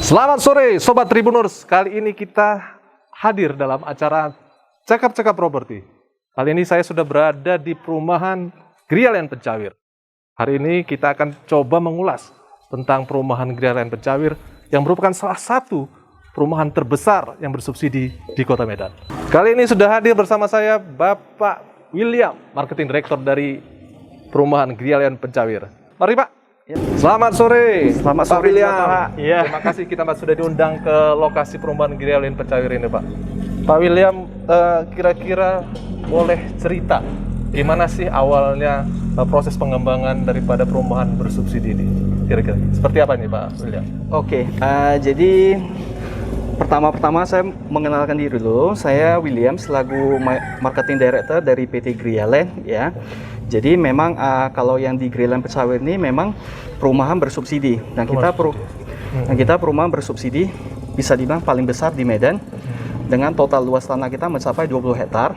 Selamat sore Sobat Tribuners, kali ini kita hadir dalam acara Cakap-Cakap Properti. Kali ini saya sudah berada di perumahan Gria Land Pencawir. Hari ini kita akan coba mengulas tentang perumahan Gria Land Pencawir yang merupakan salah satu perumahan terbesar yang bersubsidi di Kota Medan. Kali ini sudah hadir bersama saya Bapak William, Marketing Director dari perumahan Gria Land Pencawir. Mari Pak. Selamat sore. Selamat sore, William. Pak. Ya. Terima kasih kita sudah diundang ke lokasi perumahan Gria Land Pencawir ini, Pak. Pak William, kira-kira boleh cerita gimana sih awalnya proses pengembangan daripada perumahan bersubsidi ini? Kira-kira seperti apa nih, Pak William? Oke, jadi pertama-tama saya mengenalkan diri dulu. Saya William selaku Marketing Director dari PT Gria Land, ya. Jadi memang kalau yang di Gria Land Pencawir ini memang perumahan bersubsidi dan kita perumahan bersubsidi bisa dibilang paling besar di Medan dengan total luas tanah kita mencapai 20 hektar.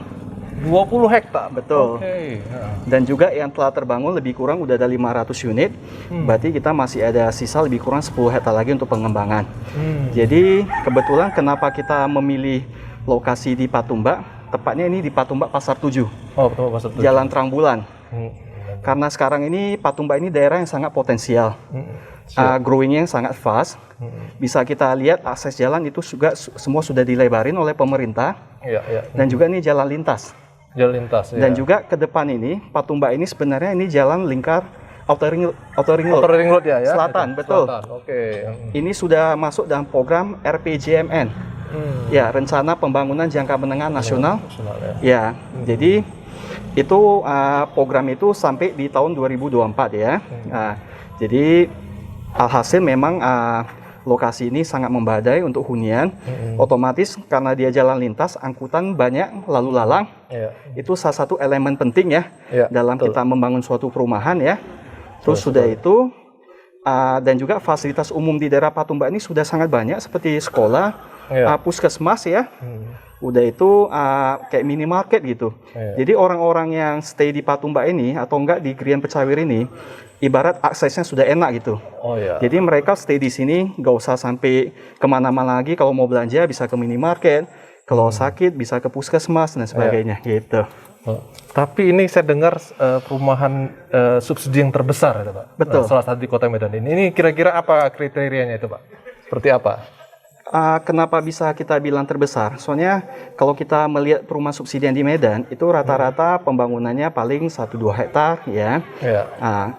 20 hektar? Betul. Okay. Dan juga yang telah terbangun lebih kurang udah ada 500 unit. Berarti kita masih ada sisa lebih kurang 10 hektar lagi untuk pengembangan. Jadi kebetulan kenapa kita memilih lokasi di Patumba, tepatnya ini di Patumba Pasar 7. Oh, betul, Pasar 7. Jalan Terang Bulan. Karena sekarang ini Patumba ini daerah yang sangat potensial, growing-nya yang sangat fast. Bisa kita lihat akses jalan itu juga semua sudah dilebarin oleh pemerintah, dan juga ini jalan lintas. Jalan lintas. Dan juga ke depan ini Patumba ini sebenarnya ini jalan lingkar Outer Ring Road ya, Selatan, betul. Selatan. Oke. Ini sudah masuk dalam program RPJMN, ya, Rencana Pembangunan Jangka Menengah Nasional. Ya, jadi itu program itu sampai di tahun 2024 ya. Jadi alhasil memang lokasi ini sangat membadai untuk hunian. Otomatis karena dia jalan lintas, angkutan banyak lalu lalang. Itu salah satu elemen penting ya, dalam kita membangun suatu perumahan ya. Terus sudah itu dan juga fasilitas umum di daerah Patumba ini sudah sangat banyak seperti sekolah, puskesmas ya. Udah itu kayak minimarket gitu. Jadi orang-orang yang stay di Patumba ini atau enggak di Gria Land Pencawir ini, ibarat aksesnya sudah enak gitu. Jadi mereka stay di sini, nggak usah sampai kemana-mana lagi. Kalau mau belanja bisa ke minimarket, kalau sakit bisa ke puskesmas dan sebagainya gitu. Tapi ini saya dengar perumahan subsidi yang terbesar, ya, Pak. Betul. Salah satu di Kota Medan ini. Ini kira-kira apa kriterianya itu, Pak? Seperti apa? Kenapa bisa kita bilang terbesar? Soalnya kalau kita melihat perumahan subsidi yang di Medan itu rata-rata pembangunannya paling 1-2 hektar ya.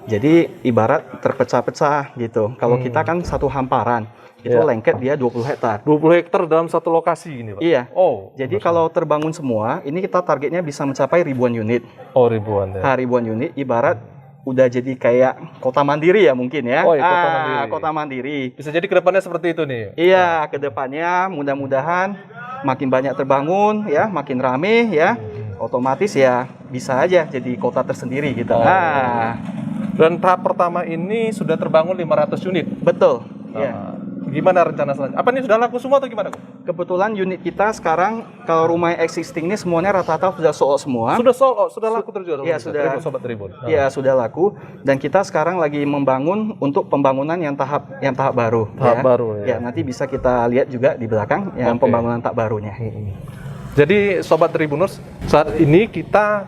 Jadi ibarat terpecah-pecah gitu. Kalau kita kan satu hamparan, itu lengket dia 20 hektar. 20 hektar dalam satu lokasi ini, Pak? Iya. Jadi kalau terbangun semua, ini kita targetnya bisa mencapai ribuan unit. Ribuan ya. Ribuan unit, ibarat udah jadi kayak kota mandiri ya mungkin ya. Kota mandiri. Kota mandiri. Bisa jadi kedepannya seperti itu nih. Iya, kedepannya mudah-mudahan makin banyak terbangun ya, makin rame ya, otomatis ya bisa aja jadi kota tersendiri gitu. Dan tahap pertama ini sudah terbangun 500 unit. Betul. Ya. Gimana rencana selanjutnya? Apa ini sudah laku semua atau gimana? Kebetulan unit kita sekarang kalau rumah existing ini semuanya rata-rata sudah sold out semua. Sudah sold out, sudah laku terjual. Iya, sudah. Sobat Tribun. Iya, sudah laku. Dan kita sekarang lagi membangun untuk pembangunan yang tahap baru. Tahap baru ya. Ya, nanti bisa kita lihat juga di belakang yang pembangunan tahap barunya. Jadi Sobat Tribuners, saat ini kita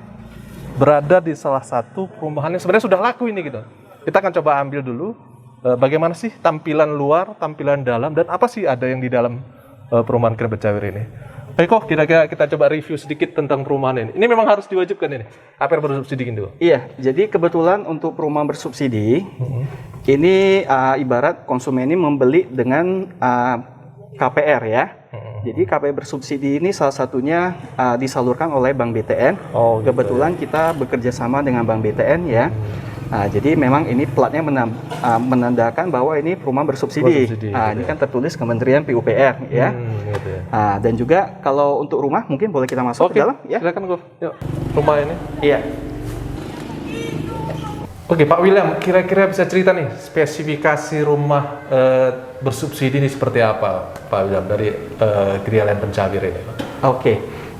berada di salah satu perumahan yang sebenarnya sudah laku ini gitu. Kita akan coba ambil dulu bagaimana sih tampilan luar, tampilan dalam, dan apa sih ada yang di dalam perumahan Gria Land Pencawir ini. Baik, kira-kira kita coba review sedikit tentang perumahan ini. Ini memang harus diwajibkan ini, KPR bersubsidi dulu. Iya, jadi kebetulan untuk perumahan bersubsidi, ini ibarat konsumen ini membeli dengan KPR ya. Jadi KPR bersubsidi ini salah satunya disalurkan oleh Bank BTN. Kebetulan kita bekerja sama dengan Bank BTN ya. Jadi memang ini platnya menandakan bahwa ini perumahan bersubsidi. Ini kan tertulis Kementerian PUPR ya. Dan juga kalau untuk rumah mungkin boleh kita masuk ke dalam ya. Silakan Gus. Yuk, rumah ini. Iya. Oke, Pak William, kira-kira bisa cerita nih spesifikasi rumah bersubsidi ini seperti apa, Pak William, dari Gria Land Pencawir ini?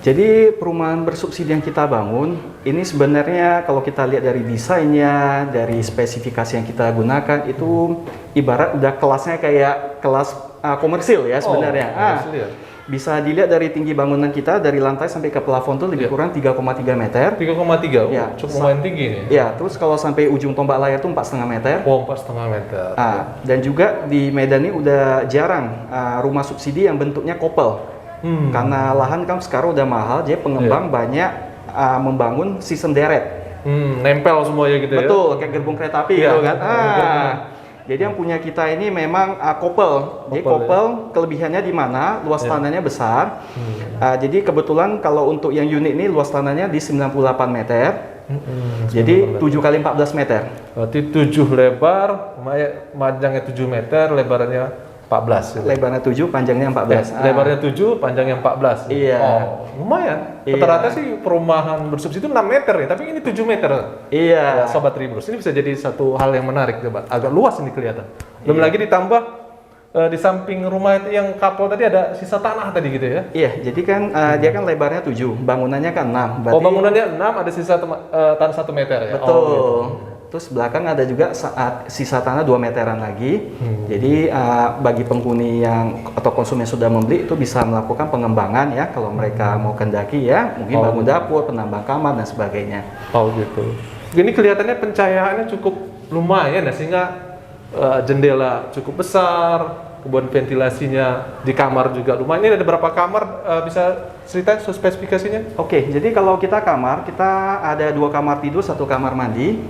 Jadi perumahan bersubsidi yang kita bangun ini sebenarnya kalau kita lihat dari desainnya, dari spesifikasi yang kita gunakan itu ibarat udah kelasnya kayak kelas komersil ya sebenarnya. Komersil ya. Bisa dilihat dari tinggi bangunan kita dari lantai sampai ke plafon tuh lebih kurang 3,3 meter. 3,3, Ya, cukup lumayan tinggi nih. Ya, terus kalau sampai ujung tombak layar tuh 4,5 meter. Oh, 4,5 meter. Dan juga di Medan ini udah jarang rumah subsidi yang bentuknya kopel. Karena lahan kan sekarang udah mahal, jadi pengembang banyak membangun sistem deret. Nempel semuanya gitu ya. Betul, kayak gerbong kereta api gitu kan. Jadi yang punya kita ini memang kopel. Jadi kopel kelebihannya di mana? Luas tanahnya besar. Jadi kebetulan kalau untuk yang unit ini luas tanahnya di 98 meter. Jadi 7 kali 14 meter. Berarti 7 lebar, panjangnya 7 meter, lebarnya 14. Gitu. Lebarnya 7, panjangnya 14. Lebarnya 7, panjangnya 14. Iya. Oh, lumayan. Rata-rata sih perumahan bersubsidi itu 6 meter ya, tapi ini 7 meter. Iya. Ya, Sobat Tribuners, ini bisa jadi satu hal yang menarik, coba. Agak luas ini kelihatan. Belum lagi ditambah di samping rumah itu yang kapal tadi ada sisa tanah tadi gitu ya? Iya, jadi kan dia kan lebarnya 7, bangunannya kan 6. Berarti, bangunannya 6, ada sisa tanah 1 meter ya? Betul. Gitu. Terus belakang ada juga sisa tanah 2 meteran lagi. Jadi bagi penghuni yang atau konsumen sudah membeli itu bisa melakukan pengembangan ya kalau mereka mau kendaki ya, mungkin bangun dapur, penambang kamar dan sebagainya. Oh gitu. Ini kelihatannya pencahayaannya cukup lumayan ya, sehingga jendela cukup besar, kemudian ventilasinya di kamar juga lumayan. Ini ada berapa kamar, bisa ceritain spesifikasinya? Oke, jadi kalau kita kamar, kita ada 2 kamar tidur, 1 kamar mandi.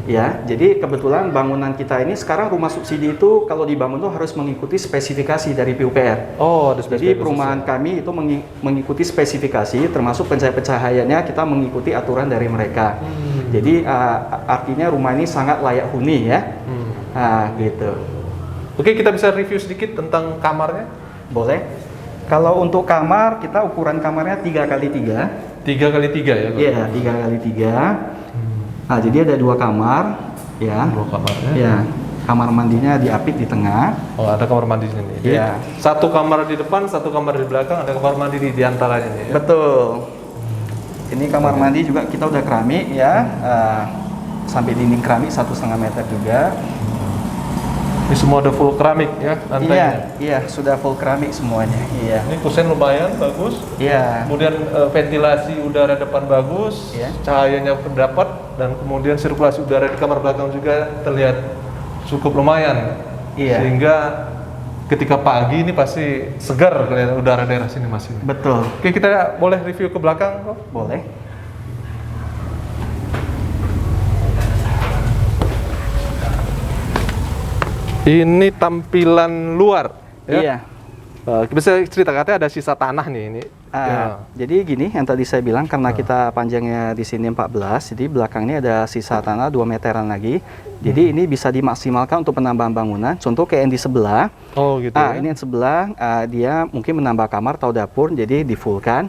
Ya, jadi kebetulan bangunan kita ini sekarang rumah subsidi itu kalau dibangun tuh harus mengikuti spesifikasi dari PUPR. Oh, ada spesifikasi. Jadi perumahan kami itu mengikuti spesifikasi, termasuk pencahayaannya kita mengikuti aturan dari mereka. Jadi artinya rumah ini sangat layak huni ya. Gitu. Oke, kita bisa review sedikit tentang kamarnya? Boleh. Kalau untuk kamar, kita ukuran kamarnya 3x3. 3x3 ya? Iya, 3x3. Nah, jadi ada 2 kamar, ya. 2 kamarnya? Ya, kamar mandinya diapit di tengah. Oh, ada kamar mandi di sini. Iya. 1 kamar di depan, 1 kamar di belakang, ada kamar mandi di antaranya nih. Ya? Betul. Ini kamar mandi juga kita udah keramik ya. Sampai dinding keramik 1,5 meter juga. Ini semua ada full keramik ya lantainya? Iya, sudah full keramik semuanya. Iya. Ini kusen lumayan bagus. Iya. Kemudian ventilasi udara depan bagus, cahayanya terdapat, dan kemudian sirkulasi udara di kamar belakang juga terlihat cukup lumayan. Iya. Sehingga ketika pagi ini pasti segar kelihatan udara daerah sini Mas. Betul. Oke, kita boleh review ke belakang kok? Boleh. Ini tampilan luar. Ya? Iya. Bisa cerita, katanya ada sisa tanah nih ini. Jadi gini, yang tadi saya bilang karena kita panjangnya di sini 14, jadi belakang ini ada sisa tanah 2 meteran lagi. Jadi ini bisa dimaksimalkan untuk penambahan bangunan. Contoh kayak yang di sebelah. Oh gitu. Ya? Ini yang sebelah dia mungkin menambah kamar atau dapur, jadi di fullkan.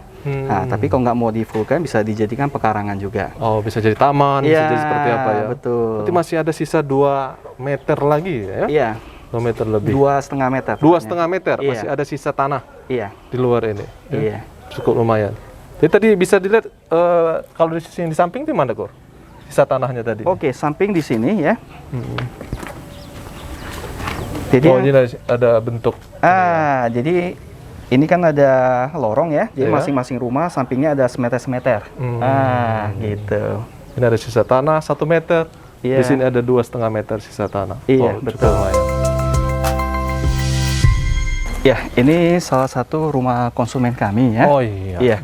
Tapi kalau nggak mau di fullkan bisa dijadikan pekarangan juga. Oh, bisa jadi taman, bisa jadi seperti apa ya? Betul. Berarti masih ada sisa 2 meter lagi ya? Iya. 2 meter lebih. 2,5 meter. 2,5 meter, Iya. masih ada sisa tanah. Iya. Di luar ini. Ya? Iya. Cukup lumayan. Jadi tadi bisa dilihat kalau di sisi di samping itu mana, Kor? Sisa tanahnya tadi. Oke, samping di sini ya. Jadi ini ada bentuk. Jadi ini kan ada lorong ya. Jadi masing-masing rumah sampingnya ada semeter-semeter. Gitu. Ini ada sisa tanah 1 meter. Iya. Di sini ada 2,5 meter sisa tanah. Iya, betul. Lumayan. Ya, ini salah satu rumah konsumen kami ya. Oh iya. Iya.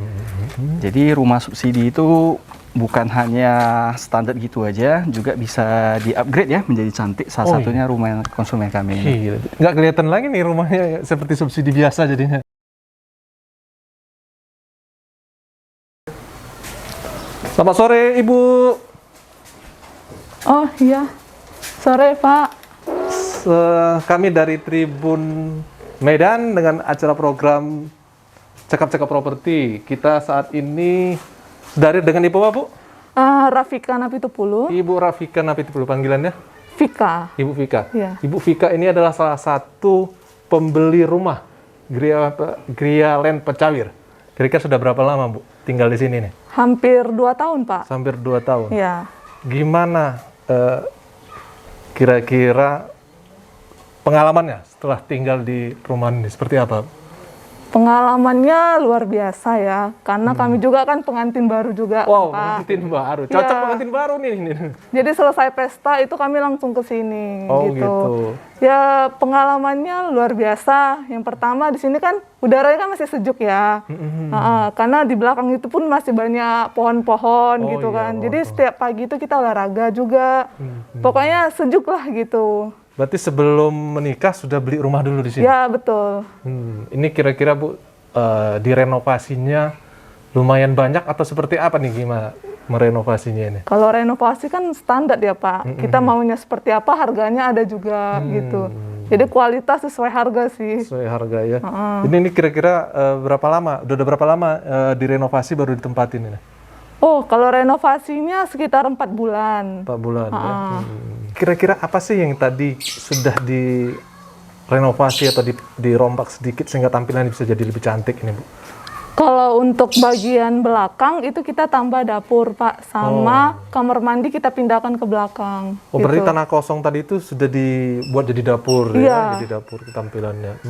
Jadi rumah subsidi itu bukan hanya standar gitu aja, juga bisa di-upgrade ya menjadi cantik. Salah satunya rumah konsumen kami ini. Gila. Nggak kelihatan lagi nih rumahnya seperti subsidi biasa jadinya. Selamat sore, Ibu. Oh iya, sore Pak. Kami dari Tribun Medan dengan acara program Cakap-Cakap Properti. Kita saat ini dari dengan Ibu apa, Bu? Rafika Napitupulu. Ibu Rafika Napitupulu panggilannya? Vika. Ibu Vika. Iya. Ibu Vika ini adalah salah satu pembeli rumah Gria Land Pecawir. Kira-kira sudah berapa lama, Bu, tinggal di sini nih? Hampir 2 tahun, Pak. Hampir 2 tahun. Iya. Gimana kira-kira pengalamannya setelah tinggal di perumahan ini seperti apa? Pengalamannya luar biasa ya, karena kami juga kan pengantin baru juga, Wow, Pak. pengantin baru. Cocok Ya. pengantin baru nih ini. Jadi selesai pesta itu kami langsung ke sini Oh, gitu. gitu. Ya pengalamannya luar biasa. Yang pertama di sini kan udaranya kan masih sejuk ya. Karena di belakang itu pun masih banyak pohon-pohon Oh, gitu iya, kan. Jadi pohon-pohon. setiap pagi itu kita olahraga juga. Pokoknya sejuk lah gitu. Berarti sebelum menikah sudah beli rumah dulu di sini? Ya betul. Ini kira-kira Bu, direnovasinya lumayan banyak atau seperti apa nih gimana merenovasinya ini? Kalau renovasi kan standar ya Pak. Kita maunya seperti apa harganya ada juga gitu. Jadi kualitas sesuai harga sih. Sesuai harga ya. Ini kira-kira berapa lama? Udah berapa lama direnovasi baru ditempatin ini? Oh, kalau renovasinya sekitar 4 bulan. 4 bulan ya. Kira-kira apa sih yang tadi sudah direnovasi atau dirombak sedikit sehingga tampilannya bisa jadi lebih cantik ini Bu? Kalau untuk bagian belakang itu kita tambah dapur Pak, sama kamar mandi kita pindahkan ke belakang. Oh, berarti gitu. tanah kosong tadi itu sudah dibuat jadi dapur Iya. ya, jadi dapur tampilannya.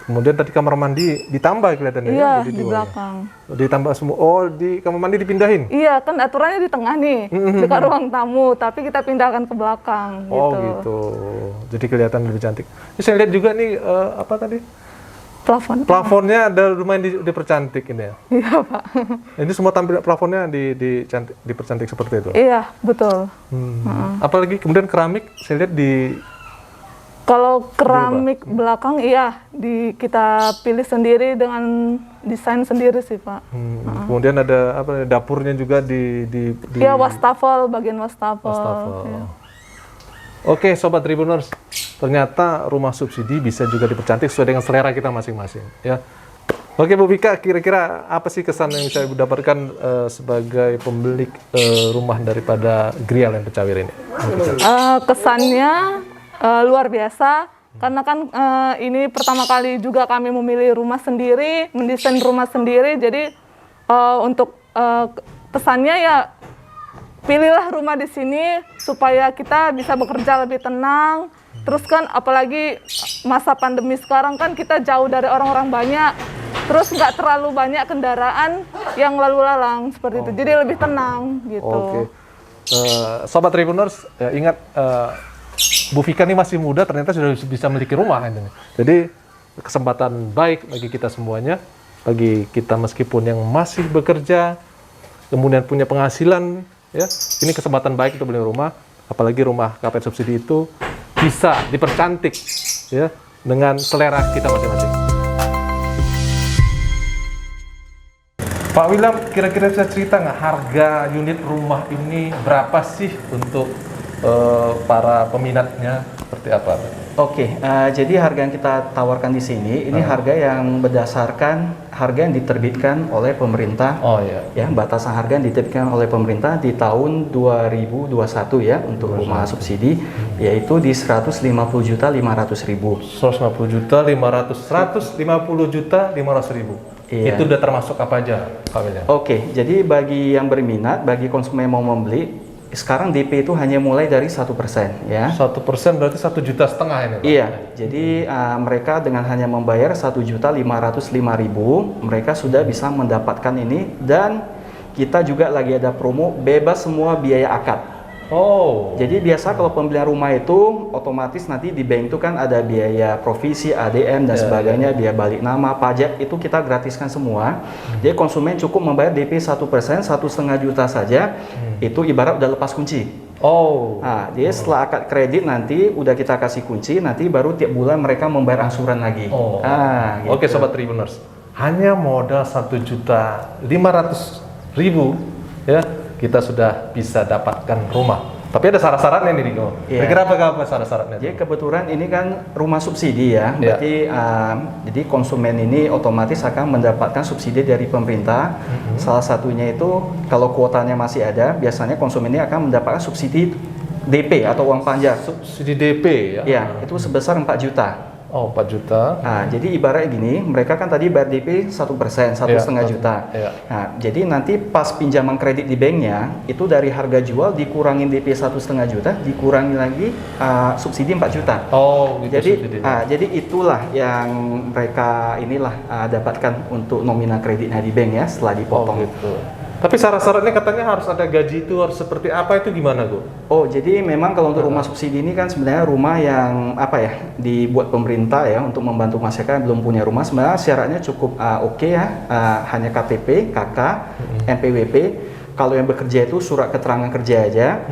Kemudian tadi kamar mandi ditambah kelihatannya Iya, ya, jadi di dua ya. belakang. Ditambah semua. Oh, di kamar mandi dipindahin. Iya, kan aturannya di tengah nih, dekat ruang tamu, tapi kita pindahkan ke belakang Oh, gitu. gitu. Jadi kelihatan lebih cantik. Ini saya lihat juga nih apa tadi? Plafon. Plafonnya ada lumayan dipercantik ini ya. Iya, Pak. Ini semua tampil plafonnya dipercantik seperti itu. Iya, betul. Apalagi kemudian keramik saya lihat di Kalau keramik belakang iya kita pilih sendiri dengan desain sendiri sih, Pak. kemudian ada apa dapurnya juga di Iya, wastafel, bagian wastafel. wastafel. Iya. Oke, Sobat Tribuners, ternyata rumah subsidi bisa juga dipercantik sesuai dengan selera kita masing-masing, ya. Oke, Bu Vika, kira-kira apa sih kesan yang bisa Ibu dapatkan sebagai pemilik rumah daripada Grial yang Pecawir ini? Kesannya luar biasa karena kan ini pertama kali juga kami memilih rumah sendiri, mendesain rumah sendiri. Jadi untuk kesannya ya pilihlah rumah di sini supaya kita bisa bekerja lebih tenang. Terus kan apalagi masa pandemi sekarang kan kita jauh dari orang-orang banyak. Terus nggak terlalu banyak kendaraan yang lalu lalang seperti itu. Jadi lebih tenang gitu. Oke. Sobat Tribuners, ya ingat Bu Vika ini masih muda, ternyata sudah bisa memiliki rumah ini. Jadi kesempatan baik bagi kita semuanya, bagi kita meskipun yang masih bekerja, kemudian punya penghasilan, ya ini kesempatan baik untuk beli rumah, apalagi rumah KPR subsidi itu bisa dipercantik, ya dengan selera kita masing-masing. Pak William, kira-kira bisa cerita nggak harga unit rumah ini berapa sih untuk para peminatnya seperti apa? Oke, jadi harga yang kita tawarkan di sini ini harga yang berdasarkan harga yang diterbitkan oleh pemerintah. Oh iya. Ya, batasan harga yang diterbitkan oleh pemerintah di tahun 2021 ya untuk rumah subsidi yaitu di 150.500.000. 150 juta 500 150 juta 500 ribu. Iya. Itu udah termasuk apa aja, Pak William? Oke, jadi bagi yang berminat, bagi konsumen yang mau membeli, sekarang DP itu hanya mulai dari 1% ya. 1% berarti 1,5 juta ini, Pak? Iya, jadi mereka dengan hanya membayar 1.505.000, mereka sudah bisa mendapatkan ini dan kita juga lagi ada promo bebas semua biaya akad. Oh. Jadi biasa kalau pembelian rumah itu otomatis nanti di bank itu kan ada biaya provisi, ADM dan sebagainya, biaya balik nama, pajak itu kita gratiskan semua. Jadi konsumen cukup membayar DP 1%, 1,5 juta saja, itu ibarat udah lepas kunci. Oh. Nah, jadi setelah akad kredit nanti udah kita kasih kunci, nanti baru tiap bulan mereka membayar angsuran lagi. Oh. Gitu. Oke, Sobat Tribuners. Hanya modal 1.500.000 ya, kita sudah bisa dapatkan rumah. Tapi ada syarat-syaratnya nih, Diko. Iya. Kira-kira apa syarat-syaratnya? Jadi kebetulan ini kan rumah subsidi ya, berarti jadi konsumen ini otomatis akan mendapatkan subsidi dari pemerintah. Salah satunya itu kalau kuotanya masih ada, biasanya konsumen ini akan mendapatkan subsidi DP atau uang panjang. Subsidi DP ya? Ya, itu sebesar 4 juta. Oh, 4 juta. Nah, jadi ibarat gini, mereka kan tadi bayar DP 1%, 1,5 juta. Iya. Nah, jadi nanti pas pinjaman kredit di banknya, itu dari harga jual dikurangin DP 1,5 juta, dikurangi lagi subsidi 4 juta. Oh, gitu. Jadi itulah yang mereka dapatkan untuk nominal kreditnya di bank ya setelah dipotong. Oh, gitu. Tapi syarat-syaratnya katanya harus ada gaji itu, harus seperti apa, itu gimana, Gu? Oh, jadi memang kalau untuk rumah subsidi ini kan sebenarnya rumah yang dibuat pemerintah ya untuk membantu masyarakat yang belum punya rumah. Sebenarnya syaratnya cukup oke ya, hanya KTP, KK, NPWP. Kalau yang bekerja itu surat keterangan kerja aja.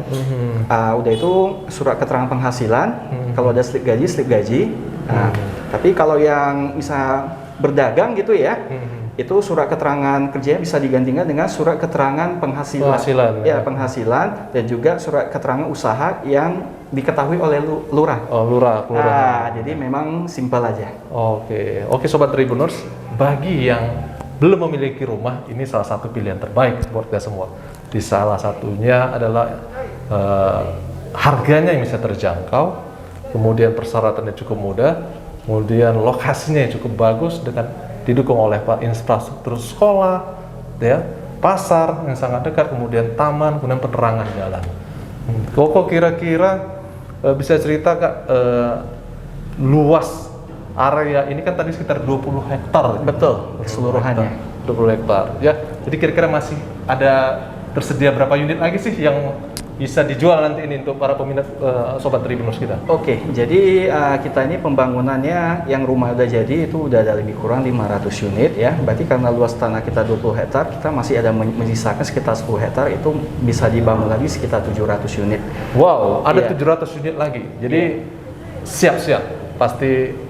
Udah itu surat keterangan penghasilan. Kalau ada slip gaji. Tapi kalau yang bisa berdagang gitu ya, itu surat keterangan kerjanya bisa digantikan dengan surat keterangan penghasilan. Penghasilan dan juga surat keterangan usaha yang diketahui oleh lurah. Oh, lurah. Jadi memang simpel aja. Oke, Sobat Tribuners, bagi yang belum memiliki rumah, ini salah satu pilihan terbaik buat kita semua. Di salah satunya adalah harganya yang bisa terjangkau, kemudian persyaratannya cukup mudah, kemudian lokasinya yang cukup bagus dengan didukung oleh infrastruktur sekolah, ya, pasar yang sangat dekat, kemudian taman, kemudian penerangan jalan. Kok kira-kira bisa cerita Kak, luas area ini kan tadi sekitar 20 hektar. Betul, keseluruhannya. 20 hektar. Ya, jadi kira-kira masih ada tersedia berapa unit lagi sih yang bisa dijual nanti ini untuk para peminat Sobat Tribuners kita? Oke, jadi kita ini pembangunannya yang rumah udah jadi itu udah ada lebih kurang 500 unit ya. Berarti karena luas tanah kita 20 hektar, kita masih ada menyisakan sekitar 10 hektar, itu bisa dibangun lagi sekitar 700 unit. Wow, ada 700 unit lagi. Jadi siap-siap, pasti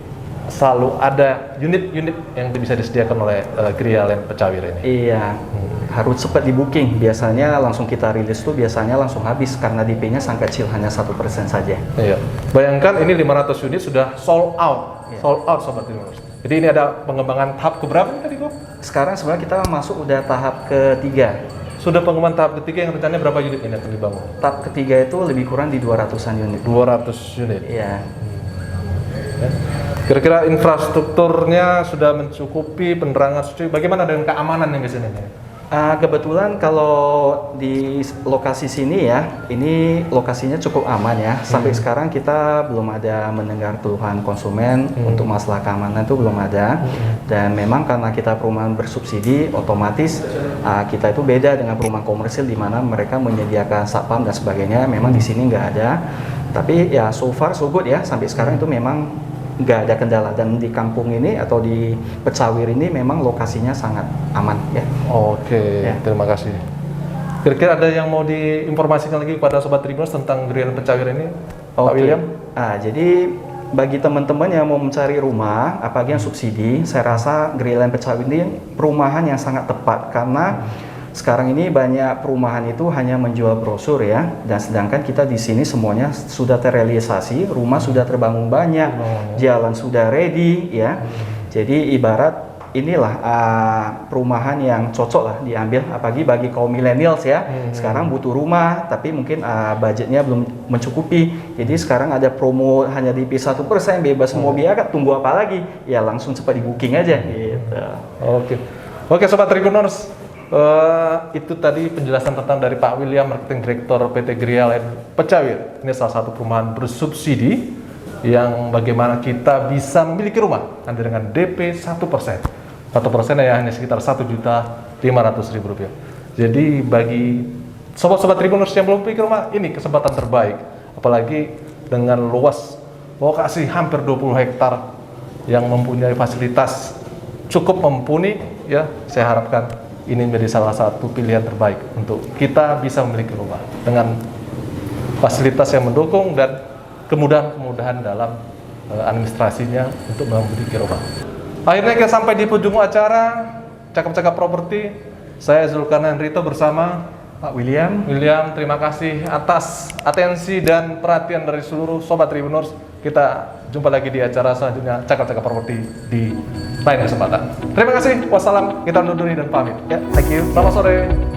selalu ada unit-unit yang bisa disediakan oleh Gria Land Pecawir ini. Iya. Harus cepat di booking, biasanya langsung kita rilis tuh biasanya langsung habis karena DP-nya sangat kecil, hanya 1% saja. Iya. Bayangkan ini 500 unit sudah sold out, sold out Sobat Tribuners. Jadi ini ada pengembangan tahap keberapa tadi kok? Sekarang sebenarnya kita masuk udah tahap ketiga. Sudah pengembangan tahap ketiga yang rencananya berapa unit ini akan dibangun? Tahap ketiga itu lebih kurang di 200-an unit. 200 unit? Iya. Kira-kira infrastrukturnya sudah mencukupi, penerangan suci, bagaimana dengan keamanan yang di sini? Kebetulan kalau di lokasi sini ya, ini lokasinya cukup aman ya. Sampai sekarang kita belum ada mendengar keluhan konsumen untuk masalah keamanan, itu belum ada. Dan memang karena kita perumahan bersubsidi, otomatis kita itu beda dengan perumahan komersil di mana mereka menyediakan satpam dan sebagainya. Memang di sini nggak ada. Tapi ya so far so good ya, sampai sekarang itu memang nggak ada kendala, dan di kampung ini atau di Pecawir ini memang lokasinya sangat aman ya. Oke, terima kasih. Kira-kira ada yang mau diinformasikan lagi kepada Sobat Tribuners tentang Gria Land Pecawir ini, Pak William? Jadi bagi teman-teman yang mau mencari rumah, apalagi yang subsidi, saya rasa Gria Land Pecawir ini perumahan yang sangat tepat karena sekarang ini banyak perumahan itu hanya menjual brosur ya, dan sedangkan kita di sini semuanya sudah terrealisasi, rumah sudah terbangun banyak, jalan sudah ready ya. Jadi ibarat inilah perumahan yang cocok lah diambil, apalagi bagi kaum millennials ya. Sekarang butuh rumah, tapi mungkin budgetnya belum mencukupi. Jadi sekarang ada promo hanya DP 1%, bebas mau biaya, tunggu apa lagi? Ya langsung cepat di booking aja gitu. Oke Sobat Tribuners. Itu tadi penjelasan tentang dari Pak William, Marketing Director PT Gria Land Pecawir. Ini salah satu perumahan bersubsidi yang bagaimana kita bisa memiliki rumah nanti dengan DP 1%. 1% ya hanya sekitar Rp1.500.000. Jadi bagi sobat-sobat Tribuners yang belum memiliki rumah, ini kesempatan terbaik. Apalagi dengan luas lokasi hampir 20 hektar yang mempunyai fasilitas cukup mumpuni ya, saya harapkan ini menjadi salah satu pilihan terbaik untuk kita bisa memiliki rumah dengan fasilitas yang mendukung dan kemudahan-kemudahan dalam administrasinya untuk memiliki rumah. Akhirnya kita sampai di penghujung acara Cakap-Cakap Properti. Saya Zulkarnain Rito bersama Pak William. Terima kasih atas atensi dan perhatian dari seluruh Sobat Tribuners. Kita jumpa lagi di acara selanjutnya Cakap-Cakap Properti di lain kesempatan. Terima kasih. Wassalam. Kita undur diri dan pamit. Ya, thank you. Selamat sore.